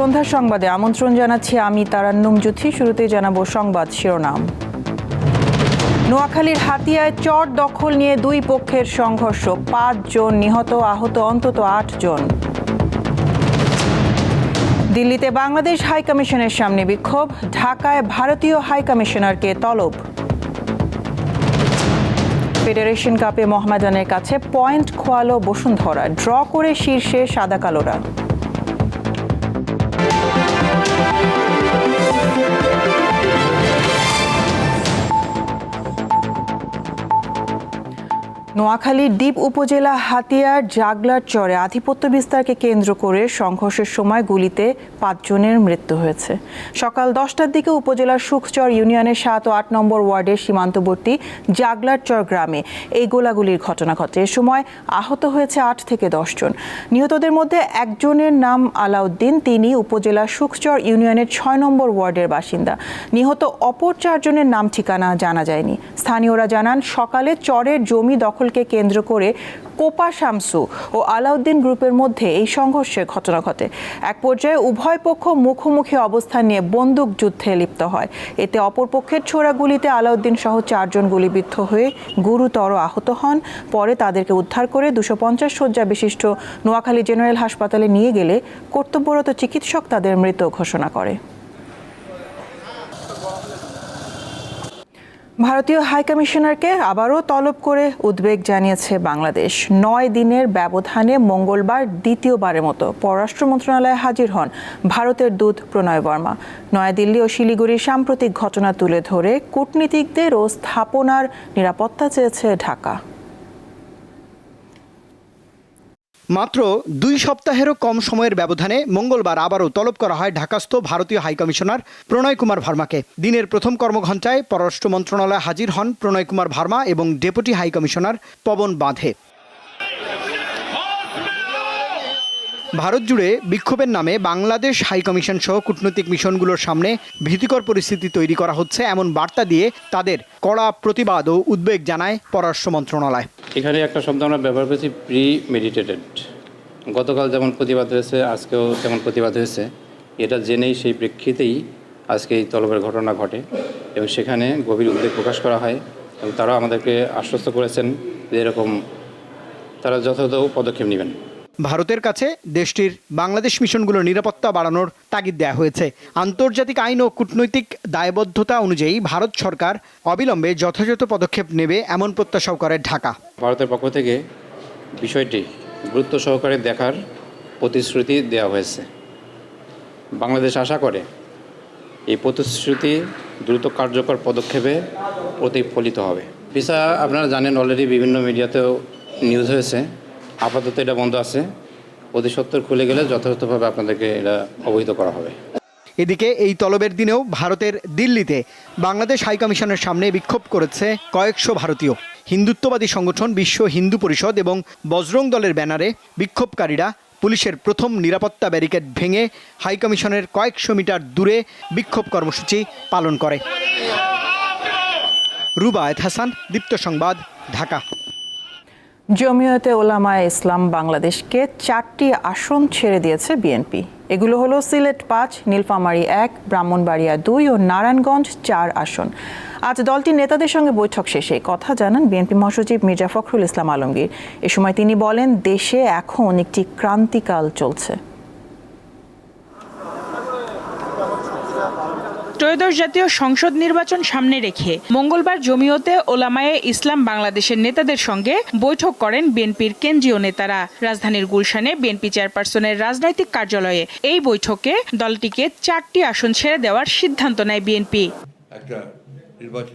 সন্ধ্যার সংবাদে আমন্ত্রণ জানাচ্ছি আমি তারান্নুম জুথি। শুরুতেই জানাবো সংবাদ শিরোনাম। নোয়াখালীর হাতিয়ায় চর দখল নিয়ে দুই পক্ষের সংঘর্ষ, ৫ জন নিহত, আহত অন্তত ৮ জন। দিল্লিতে বাংলাদেশ হাইকমিশনের সামনে বিক্ষোভ, ঢাকায় ভারতীয় হাইকমিশনারকে তলব। ফেডারেশন কাপে মোহামেডানের কাছে পয়েন্ট খোয়ালো বসুন্ধরা, ড্র করে শীর্ষে সাদা কালোরা। নোয়াখালীর দ্বীপ উপজেলা হাতিয়ার জাগলার চরে আধিপত্য বিস্তারকে কেন্দ্র করে সংঘর্ষের সময় গুলিতে ৫ জনের মৃত্যু হয়েছে। সকাল 10টার দিকে উপজেলার সুখচর ইউনিয়নের ৭ ও ৮ নম্বর ওয়ার্ডের সীমান্তবর্তী জাগলার চর গ্রামে এই গোলাগুলির ঘটনা ঘটে। এ সময় আহত হয়েছে ৮ থেকে ১০ জন। নিহতদের মধ্যে একজনের নাম আলাউদ্দিন, তিনি উপজেলার সুখচর ইউনিয়নের ৬ নম্বর ওয়ার্ডের বাসিন্দা। নিহত অপর ৪ জনের নাম ঠিকানা জানা যায়নি। স্থানীয়রা জানান, সকালে চরের জমি দখলকে কেন্দ্র করে কোপা শামসু ও আলাউদ্দিন গ্রুপের মধ্যে এই সংঘর্ষের ঘটনা ঘটে। এক পর্যায়ে উভয় পক্ষ মুখোমুখি অবস্থান নিয়ে বন্দুক যুদ্ধে লিপ্ত হয়। এতে অপর পক্ষের ছোড়া গুলিতে আলাউদ্দিন সহ ৪ জন গুলিবিদ্ধ হয়ে গুরুতর আহত হন। পরে তাদেরকে উদ্ধার করে ২৫০ শয্যা বিশিষ্ট নোয়াখালী জেনারেল হাসপাতালে নিয়ে গেলে কর্তব্যরত চিকিৎসক তাদের মৃত ঘোষণা করে। ভারতীয় হাইকমিশনারকে আবারও তলব করে উদ্বেগ জানিয়েছে বাংলাদেশ। ৯ দিনের ব্যবধানে মঙ্গলবার দ্বিতীয়বারের মতো পররাষ্ট্র মন্ত্রণালয়ে হাজির হন ভারতের দূত প্রণয় বর্মা। নয়াদিল্লি ও শিলিগুড়ির সাম্প্রতিক ঘটনা তুলে ধরে কূটনীতিকদের ও স্থাপনার নিরাপত্তা চেয়েছে ঢাকা। মাত্র ২ সপ্তাহেরও কম সময়ের ব্যবধানে মঙ্গলবার আবারও তলব করা হয় ঢাকাস্থ ভারতীয় হাইকমিশনার প্রণয় কুমার ভার্মাকে। দিনের প্রথম কর্মঘণ্টায় পররাষ্ট্র মন্ত্রণালয়ে হাজির হন প্রণয় কুমার ভার্মা এবং ডেপুটি হাইকমিশনার পবন বাঁধে। ভারত জুড়ে বিক্ষোভের নামে বাংলাদেশ হাইকমিশন সহ কূটনৈতিক মিশনগুলোর সামনে ভীতিকর পরিস্থিতি তৈরি করা হচ্ছে, এমন বার্তা দিয়ে তাদের কড়া প্রতিবাদ ও উদ্বেগ জানায় পররাষ্ট্র মন্ত্রণালয়। এখানে একটা শব্দ আমরা ব্যবহার করেছি, প্রি মেডিটেটেড। গতকাল যেমন প্রতিবাদ হয়েছে, আজকেও তেমন প্রতিবাদ হয়েছে। এটা জেনেই সেই প্রেক্ষিতেই আজকে এই তলবের ঘটনা ঘটে এবং সেখানে গভীর উদ্বেগ প্রকাশ করা হয় এবং তারা আমাদেরকে আশ্বস্ত করেছেন যে এরকম তারা যথাযথ পদক্ষেপ নেবেন। ভারতের কাছে দেশটির বাংলাদেশ মিশনগুলোর নিরাপত্তা বাড়ানোর তাগিদ দেওয়া হয়েছে। আন্তর্জাতিক আইন ও কূটনৈতিক দায়বদ্ধতা অনুযায়ী ভারত সরকার অবিলম্বে যথাযথ পদক্ষেপ নেবে এমন প্রত্যাশাও করে ঢাকা। ভারতের পক্ষ থেকে বিষয়টি গুরুত্ব সহকারে দেখার প্রতিশ্রুতি দেওয়া হয়েছে। বাংলাদেশ আশা করে এই প্রতিশ্রুতি দ্রুত কার্যকর পদক্ষেপে প্রতিফলিত হবে। ভিসা আপনারা জানেন, অলরেডি বিভিন্ন মিডিয়াতেও নিউজ হয়েছে। আপাতত এটা বন্ধ আছে, অতি সত্বর খুলে গেলে যথাযথভাবে আপনাদেরকে এটা অবহিত করা হবে। এদিকে এই তলবের দিনেও ভারতের দিল্লিতে বাংলাদেশ হাইকমিশনের সামনে বিক্ষোভ করেছে কয়েকশো ভারতীয়। হিন্দুত্ববাদী সংগঠন বিশ্ব হিন্দু পরিষদ এবং বজরং দলের ব্যানারে বিক্ষোভকারীরা পুলিশের প্রথম নিরাপত্তা ব্যারিকেড ভেঙে হাইকমিশনের কয়েকশো মিটার দূরে বিক্ষোভ কর্মসূচি পালন করে। রুবায়েত হাসান, দীপ্ত সংবাদ, ঢাকা। জমিয়তে ওলামায়ে ইসলাম বাংলাদেশকে 4টি আসন ছেড়ে দিয়েছে বিএনপি। এগুলো হলো সিলেট 5, নীলফামারী 1, ব্রাহ্মণবাড়িয়া 2 ও নারায়ণগঞ্জ 4 আসন। আজ দলটির নেতাদের সঙ্গে বৈঠক শেষে কথা জানান বিএনপি মহাসচিব মির্জা ফখরুল ইসলাম আলমগীর। এ সময় তিনি বলেন, দেশে এখন একটি ক্রান্তিকাল চলছে। ত্রয়োদশ জাতীয় সংসদ নির্বাচন সামনে রেখে মঙ্গলবার জমিয়তে ওলামায়ে ইসলাম বাংলাদেশের নেতাদের সঙ্গে বৈঠক করেন বিএনপির কেন্দ্রীয় নেতারা। রাজধানীর গুলশানে বিএনপি চেয়ারপারসনের রাজনৈতিক কার্যালয়ে এই বৈঠকে দলটিকে 4টি আসন ছেড়ে দেওয়ার সিদ্ধান্ত নেয় বিএনপি।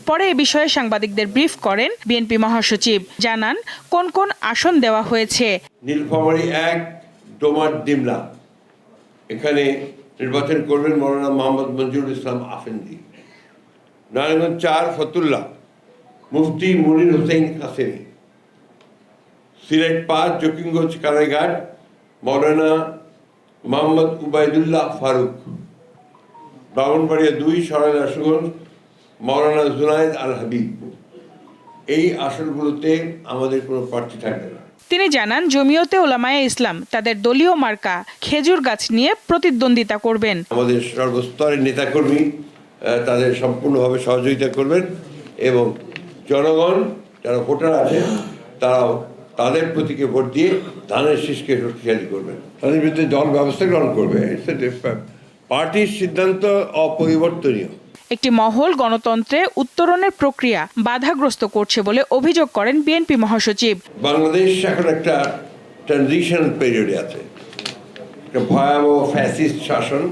পরে এ বিষয়ে সাংবাদিকদের ব্রিফ করেন বিএনপি মহাসচিব। জানান কোন কোন আসন দেওয়া হয়েছে। নীলফামারী 1, ডোমার ডিমলা, এখানে নির্বাচন করবেন মৌলানা মোহাম্মদ মঞ্জুরুল ইসলাম আফেন্দি। নারায়ণগঞ্জ 4, ফতুল্লা, মুফতি মুনির হোসেন কাসেমি। সিলেট 5, জকিগঞ্জ কারাইঘাট, মৌলানা মোহাম্মদ উবাইদুল্লাহ ফারুক। ব্রাহ্মণবাড়িয়া 2, সরাইল আশুগঞ্জ, মৌলানা জুনায়েদ আল হাবিব। এই আসনগুলোতে আমাদের কোনো প্রার্থী থাকবে না। তিনি জানান জমিয়তে ওলামায়ে ইসলাম তাদের দলীয় মার্কা খেজুর গাছ নিয়ে প্রতিদ্বন্দ্বিতা করবেন। আমাদের সর্বস্তরের নেতাকর্মী তাদের সম্পূর্ণভাবে সহযোগিতা করবেন এবং জনগণ যারা ভোটার আছে তারাও তাদের প্রতীকে ভোট দিয়ে ধানের শীষকে শক্তিশালী করবেন, তাদের বিরুদ্ধে দল ব্যবস্থা গ্রহণ করবে। পার্টির সিদ্ধান্ত অপরিবর্তনীয়। একটি মহল গণতন্ত্রে উত্তরণের প্রক্রিয়া বাধাগ্রস্ত করছে বলে অভিযোগ করেন বিএনপি মহাসচিব। বাংলাদেশ এখন একটা ট্রানজিশন পিরিয়ডে আছে, একটা ভয়াবহ ফ্যাসিস্ট শাসন,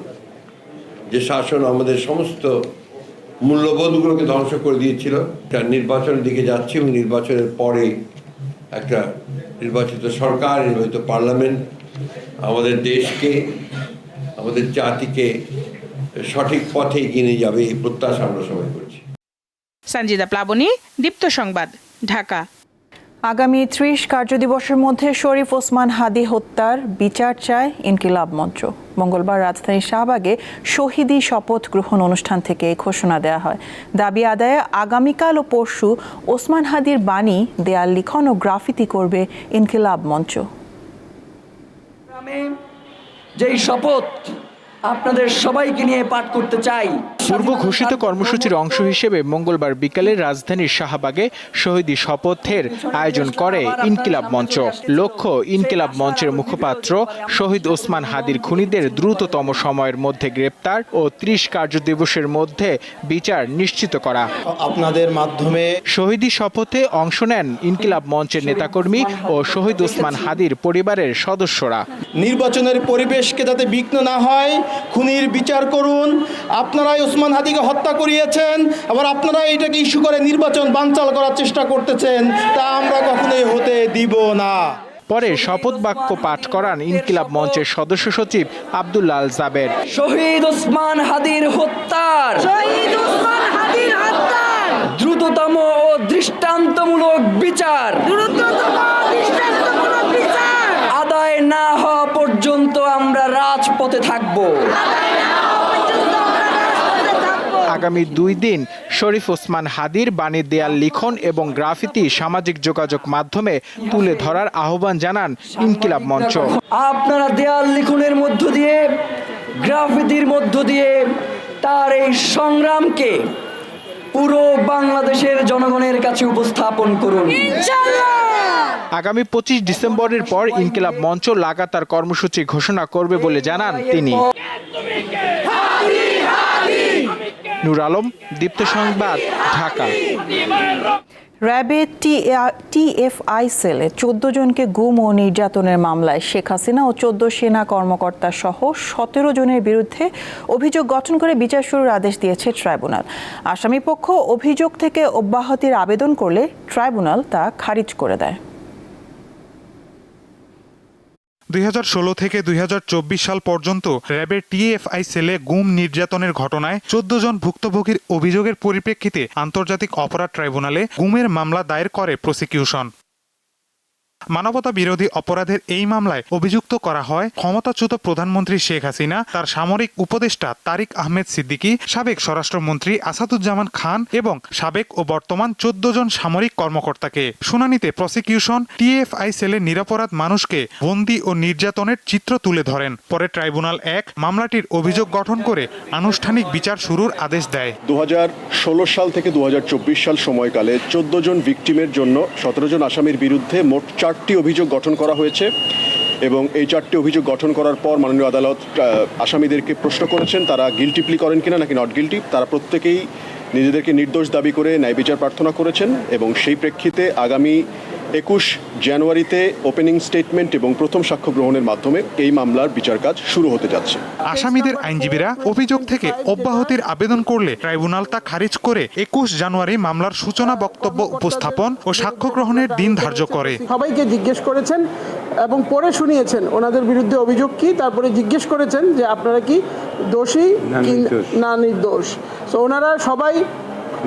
যে শাসন আমাদের সমস্ত মূল্যবোধগুলোকে ধ্বংস করে দিয়েছিল। একটা নির্বাচনের দিকে যাচ্ছে এবং নির্বাচনের পরে একটা নির্বাচিত সরকার, নির্বাচিত পার্লামেন্ট আমাদের দেশকে, আমাদের জাতিকে সঠিক পথে এগিয়ে নিয়ে যাবে, এই প্রত্যাশা আমরা সবাই করছি। সঞ্জিদা প্লাবনী, দীপ্ত সংবাদ, ঢাকা। আগামী 30 কার্যদিবসের মধ্যে শরীফ ওসমান হাদী হত্যার বিচার চায় ইনকিলাব মঞ্চ। মঙ্গলবার রাজধানীর শাহবাগে শহীদি শপথ গ্রহণ অনুষ্ঠান থেকে এই ঘোষণা দেওয়া হয়। দাবি আদায়ে আগামীকাল ও পরশু ওসমান হাদীর বাণী, দেয়াল লিখন ও গ্রাফিতি করবে ইনকিলাব মঞ্চ। যেই শপথ আপনাদের সবাইকে নিয়ে পাঠ করতে চাই। পূর্ব ঘোষিত কর্মসূচির অংশ হিসেবে মঙ্গলবার বিকালে রাজধানীর শাহবাগে শহীদি শপথের আয়োজন করে ইনকিলাব মঞ্চ। লক্ষ্য ইনকিলাব মঞ্চের মুখপাত্র শহীদ ওসমান হাদীর খুনিদের দ্রুততম সময়ের মধ্যে গ্রেপ্তার ও 30 কার্যদিবসের মধ্যে বিচার নিশ্চিত করা। আপনাদের মাধ্যমে শহীদি শপথে অংশ নেন ইনকিলাব মঞ্চের নেতাকর্মী ও শহীদ ওসমান হাদীর পরিবারের সদস্যরা। নির্বাচনের পরিবেশকে যাতে বিঘ্ন না হয়, খুনির বিচার করুন। আপনারাই ওসমান হাদীকে হত্যা করিয়েছেন, আবার আপনারা এটাকে ইস্যু করে নির্বাচন বানচাল করার চেষ্টা করতেছেন, তা আমরা কখনোই হতে দিব না। পরে শপথ বাক্য পাঠ করান ইনকিলাব মঞ্চের সদস্য সচিব আব্দুল্লাহ আল জাবের। শহীদ ওসমান হাদীর হত্যার দ্রুততম ও দৃষ্টান্তমূলক বিচার আদায় না হওয়া পর্যন্ত আমরা রাজপথে থাকব। আগামী 2 দিন শরীফ ওসমান হাদীর বাণীর দেয়াল লিখন এবং গ্রাফিতি সামাজিক যোগাযোগ মাধ্যমে তুলে ধরার আহ্বান জানান ইনকিলাব মঞ্চ। আপনারা দেয়াল লিখনের মধ্য দিয়ে, গ্রাফিতির মধ্য দিয়ে তার এই সংগ্রামকে পুরো বাংলাদেশের জনগণের কাছে উপস্থাপন করুন। আগামী 25 ডিসেম্বরের পর ইনকিলাব মঞ্চ লাগাতার কর্মসূচি ঘোষণা করবে বলে জানান তিনি। নূর আলম, দীপ্ত সংবাদ, ঢাকা। র্যাবের টিএফআই সেলে 14 জনকে গুম ও নির্যাতনের মামলায় শেখ হাসিনা ও 14 সেনা কর্মকর্তা সহ 17 জনের বিরুদ্ধে অভিযোগ গঠন করে বিচার শুরুর আদেশ দিয়েছে ট্রাইব্যুনাল। আসামিপক্ষ অভিযোগ থেকে অব্যাহতির আবেদন করলে ট্রাইব্যুনাল তা খারিজ করে দেয়। 2016 থেকে 2024 সাল পর্যন্ত র্যাবের টিএফআই সেলে গুম নির্যাতনের ঘটনায় 14 জন ভুক্তভোগীর অভিযোগের পরিপ্রেক্ষিতে আন্তর্জাতিক অপরাধ ট্রাইব্যুনালে গুমের মামলা দায়ের করে প্রসিকিউশন। মানবতা বিরোধী অপরাধের এই মামলায় অভিযুক্ত করা হয় ক্ষমতাচ্যুত প্রধানমন্ত্রী শেখ হাসিনা, তার সামরিক উপদেষ্টা তারিক আহমেদ সিদ্দিকী, সাবেক স্বরাষ্ট্রমন্ত্রী আসাদুজ্জামান খান এবং সাবেক ও বর্তমান 14 জন সামরিক কর্মকর্তাকে। শুনানিতে প্রসিকিউশন টিএফআই সেলের নিরপরাধ মানুষকে বন্দী ও নির্যাতনের চিত্র তুলে ধরেন। পরে ট্রাইব্যুনাল 1 মামলাটির অভিযোগ গঠন করে আনুষ্ঠানিক বিচার শুরুর আদেশ দেয়। 2016 সাল থেকে 2024 সাল সময়কালে 14 জন ভিকটিমের জন্য 17 জন আসামির বিরুদ্ধে মোট 4টি অভিযোগ গঠন করা হয়েছে এবং এই 4টি অভিযোগ গঠন করার পর মাননীয় আদালত আসামিদেরকে প্রশ্ন করেছেন তারা গিলটি প্লি করেন কিনা নাকি নট গিলটি। তারা প্রত্যেকেই নিজেদেরকে নির্দোষ দাবি করে ন্যায় বিচার প্রার্থনা করেছেন এবং সেই প্রেক্ষিতে আগামী 21 জানুয়ারিতে ওপেনিং স্টেটমেন্ট এবং প্রথম সাক্ষ্য গ্রহণের মাধ্যমে এই মামলার বিচার কাজ শুরু হতে যাচ্ছে। আসামিদের আইনজীবীরা অভিযোগ থেকে অব্যাহতির আবেদন করলে ট্রাইব্যুনাল তা খারিজ করে 21 জানুয়ারি মামলার সূচনা বক্তব্য উপস্থাপন ও সাক্ষ্য গ্রহণের দিন ধার্য করে। সবাইকে জিজ্ঞেস করেছেন এবং পরে শুনিয়েছেন ওনাদের বিরুদ্ধে অভিযোগ কি, তারপরে জিজ্ঞেস করেছেন যে আপনারা কি দোষী না নির্দোষ। তো ওনারা সবাই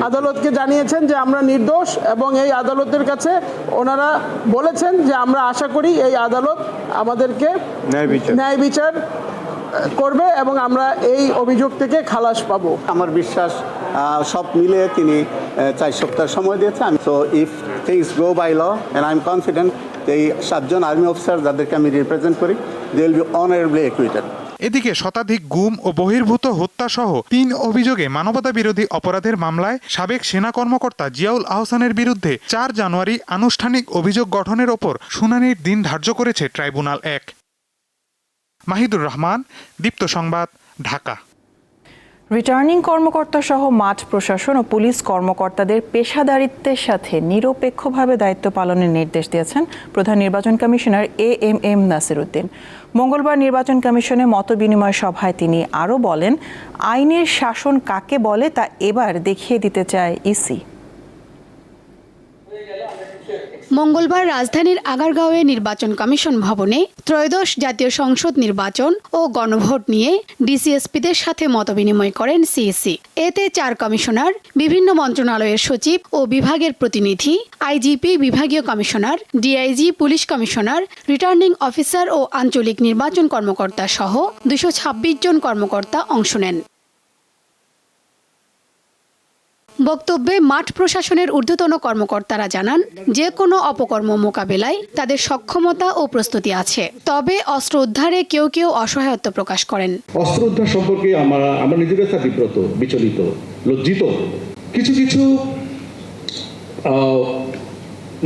আদালতকে জানিয়েছেন যে আমরা নির্দোষ এবং এই আদালতের কাছে ওনারা বলেছেন যে আমরা আশা করি এই আদালত আমাদেরকে ন্যায় বিচার করবে এবং আমরা এই অভিযোগ থেকে খালাস পাবো। আমার বিশ্বাস সব মিলে তিনি 4 সপ্তাহ সময় দিয়েছেন। So if things go by law and I am confident তো এই 7 জন আর্মি অফিসার যাদেরকে আমি রিপ্রেজেন্ট করি, দে উইল বি অনারেবলি অ্যাকুইটেড। এদিকে শতাধিক গুম ও বহির্ভূত হত্যা সহ 3 অভিযোগে মানবতা বিরোধী অপরাধের মামলায় সাবেক সেনা কর্মকর্তা জিয়াউল আহসানের বিরুদ্ধে 4 জানুয়ারি আনুষ্ঠানিক অভিযোগ গঠনের ওপর শুনানির দিন ধার্য করেছে ট্রাইব্যুনাল 1। মাহিদুর রহমান, দীপ্ত সংবাদ, ঢাকা। রিটার্নিং কর্মকর্তা সহ মাঠ প্রশাসন ও পুলিশ কর্মকর্তাদের পেশাদারিত্বের সাথে নিরপেক্ষভাবে দায়িত্ব পালনের নির্দেশ দিয়েছেন প্রধান নির্বাচন কমিশনার এএমএম নাসির উদ্দিন। মঙ্গলবার নির্বাচন কমিশনে মতবিনিময় সভায় তিনি আরও বলেন, আইনের শাসন কাকে বলে তা এবার দেখিয়ে দিতে চায় ইসি। মঙ্গলবার রাজধানীর আগারগাঁওয়ে নির্বাচন কমিশন ভবনে ত্রয়োদশ জাতীয় সংসদ নির্বাচন ও গণভোট নিয়ে ডিসিএসপিদের সাথে মতবিনিময় করেন সিইসি। এতে 4 কমিশনার, বিভিন্ন মন্ত্রণালয়ের সচিব ও বিভাগের প্রতিনিধি, আইজিপি, বিভাগীয় commissioner, DIG, police commissioner, returning officer ও আঞ্চলিক নির্বাচন কর্মকর্তা সহ 226 জন কর্মকর্তা অংশ নেন। বক্তব্যে মাঠ প্রশাসনের ঊর্ধ্বতন কর্মকর্তারা জানান, যে কোনো অপকর্ম মোকাবেলায় তাদের সক্ষমতা ও প্রস্তুতি আছে, তবে অস্ত্র উদ্ধারে কেউ কেউ অসহায়ত্ব প্রকাশ করেন। অস্ত্র উদ্ধার সম্পর্কে আমরা নিজেদের সাথে বিব্রত, বিচলিত, লজ্জিত। কিছু কিছু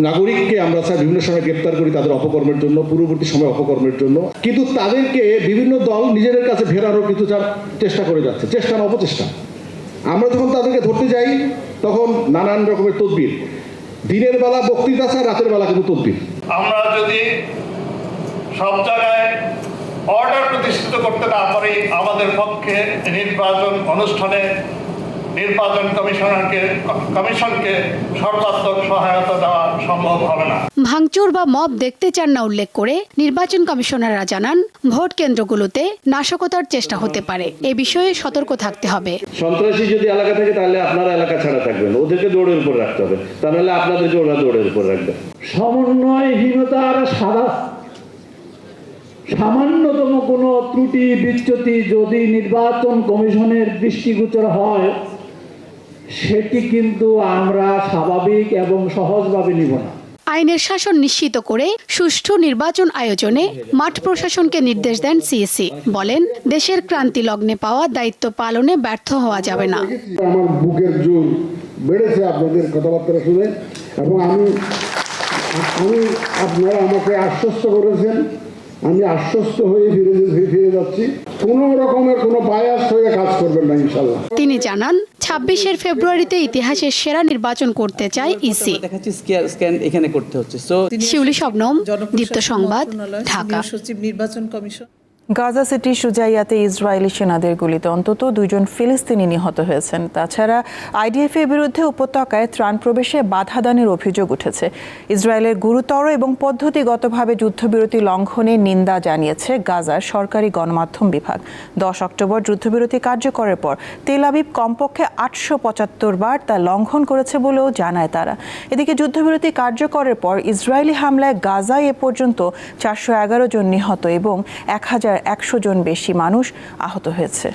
নাগরিককে আমরা বিভিন্ন সময় গ্রেপ্তার করি তাদের অপকর্মের জন্য, পূর্ববর্তী সময় অপকর্মের জন্য, কিন্তু তাদেরকে বিভিন্ন দল নিজেদের কাছে ফেরানোর কিছু চেষ্টা করে যাচ্ছে, চেষ্টা না অপচেষ্টা। আমরা যখন তাদেরকে ধরতে যাই তখন নানান রকমের তদবির, দিনের বেলা বক্তৃতা ছাড়া রাতের বেলা কিন্তু তদবির। আমরা যদি সব জায়গায় অর্ডার প্রতিষ্ঠিত করতে না পারি, আমাদের পক্ষে নির্বাচন অনুষ্ঠানে নির্বাচন কমিশনকে সর্বাত্মক সহায়তা দেওয়া সম্ভব হবে না। ভাঙচুর বা মব দেখতে চান না উল্লেখ করে নির্বাচন কমিশনাররা জানান, ভোট কেন্দ্রগুলোতে নাশকতার চেষ্টা হতে পারে, এ বিষয়ে সতর্ক থাকতে হবে। সন্ত্রাসী যদি এলাকা থাকে তাহলে আপনারা এলাকা ছাড়া থাকবেন, ওদেরকে দৌড়ের উপর রাখতে হবে, তাহলে আপনাদেরকে ওরা দৌড়ের উপর রাখবে। সমন্বয়হীনতার সামান্যতম কোনো ত্রুটি বিচ্যুতি যদি নির্বাচন কমিশনের দৃষ্টিগোচর হয়, সেটি কিন্তু আমরা স্বাভাবিক এবং সহজভাবে নিব না। আইনের শাসন নিশ্চিত করে সুষ্ঠু নির্বাচন আয়োজনে মাঠ প্রশাসনকে নির্দেশ দেন সিইসি। বলেন, দেশের ক্রান্তি লগ্নে পাওয়া দায়িত্ব পালনে ব্যর্থ হওয়া যাবে না। আমার বুকের জোর বেড়েছে আপনাদের কথাবার্তা শুনে, এবং আমি আপনারা আমাকে আশ্বস্ত করেছেন, আমি আশ্বস্ত হয়ে ফিরে যাচ্ছি। কোনো রকমের কোনো বায়াস হয়ে কাজ করবেন না ইনশাআল্লাহ। তিনি জানান, 26 ফেব্রুয়ারিতে ইতিহাসের সেরা নির্বাচন করতে চায় ইসি। এখানে করতে হচ্ছে। শিউলি শবনম, দীপ্ত সংবাদ, ঢাকা। সচিব নির্বাচন কমিশন। গাজা সিটি সুজাইয়াতে ইসরায়েলি সেনাদের গুলিতে অন্তত 2 জন ফিলিস্তিনি নিহত হয়েছেন। তাছাড়া আইডিএফের বিরুদ্ধে উপত্যকায় ত্রাণ প্রবেশে বাধাদানের অভিযোগ উঠেছে। ইসরায়েলের গুরুতর এবং পদ্ধতিগতভাবে যুদ্ধবিরতি লঙ্ঘনের নিন্দা জানিয়েছে গাজার সরকারি গণমাধ্যম বিভাগ। 10 অক্টোবর যুদ্ধবিরতি কার্যকরের পর তেল আবিব কমপক্ষে 875 বার তা লঙ্ঘন করেছে বলেও জানায় তারা। এদিকে যুদ্ধবিরতি কার্যকরের পর ইসরায়েলি হামলায় গাজায় এ পর্যন্ত 411 জন নিহত এবং 1100 জন বেশি মানুষ আহত হয়েছে।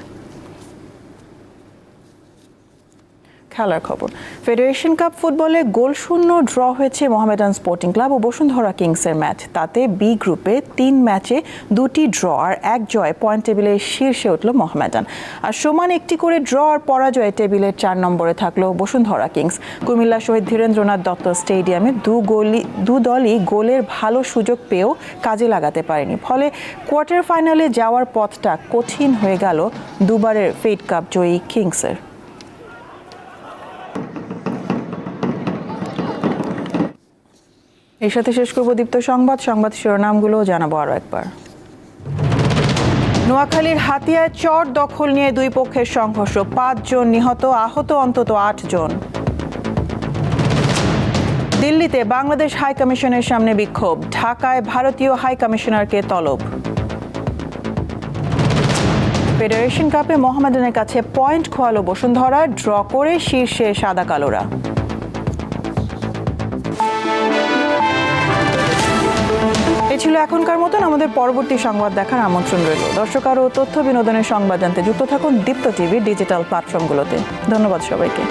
খেলার খবর, ফেডারেশন কাপ ফুটবলে গোলশূন্য ড্র হয়েছে মোহামেডান স্পোর্টিং ক্লাব ও বসুন্ধরা কিংসের ম্যাচ। তাতে বি গ্রুপে 3 ম্যাচে 2টি ড্র আর 1 জয় পয়েন্ট টেবিলের শীর্ষে উঠল মোহামেডান। আর সমান 1টি করে ড্র আর পরাজয়ে টেবিলের 4 নম্বরে থাকলো বসুন্ধরা কিংস। কুমিল্লা শহীদ ধীরেন্দ্রনাথ দত্ত স্টেডিয়ামে দু দলই গোলের ভালো সুযোগ পেয়েও কাজে লাগাতে পারেনি। ফলে কোয়ার্টার ফাইনালে যাওয়ার পথটা কঠিন হয়ে গেল দুবারের ফেড কাপ জয়ী কিংসের। এর সাথে শেষ করব দীপ্ত সংবাদ শিরোনামগুলো জানাবো আরও একবার। নোয়াখালীর হাতিয়ায় চর দখল নিয়ে 2 পক্ষের সংঘর্ষ, 5 জন নিহত, আহত অন্তত 8 জন। দিল্লিতে বাংলাদেশ হাই কমিশনের সামনে বিক্ষোভ, ঢাকায় ভারতীয় হাই কমিশনারকে তলব। ফেডারেশন কাপে মোহামেডানের কাছে পয়েন্ট খোয়ালো বসুন্ধরা, ড্র করে শীর্ষে সাদা কালোরা। এই ছিল এখনকার মতন। আমাদের পরবর্তী সংবাদ দেখার আমন্ত্রণ রইল। দর্শক, আরও তথ্য বিনোদনের সংবাদ জানতে যুক্ত থাকুন দীপ্ত টিভির ডিজিটাল প্ল্যাটফর্মগুলোতে। ধন্যবাদ সবাইকে।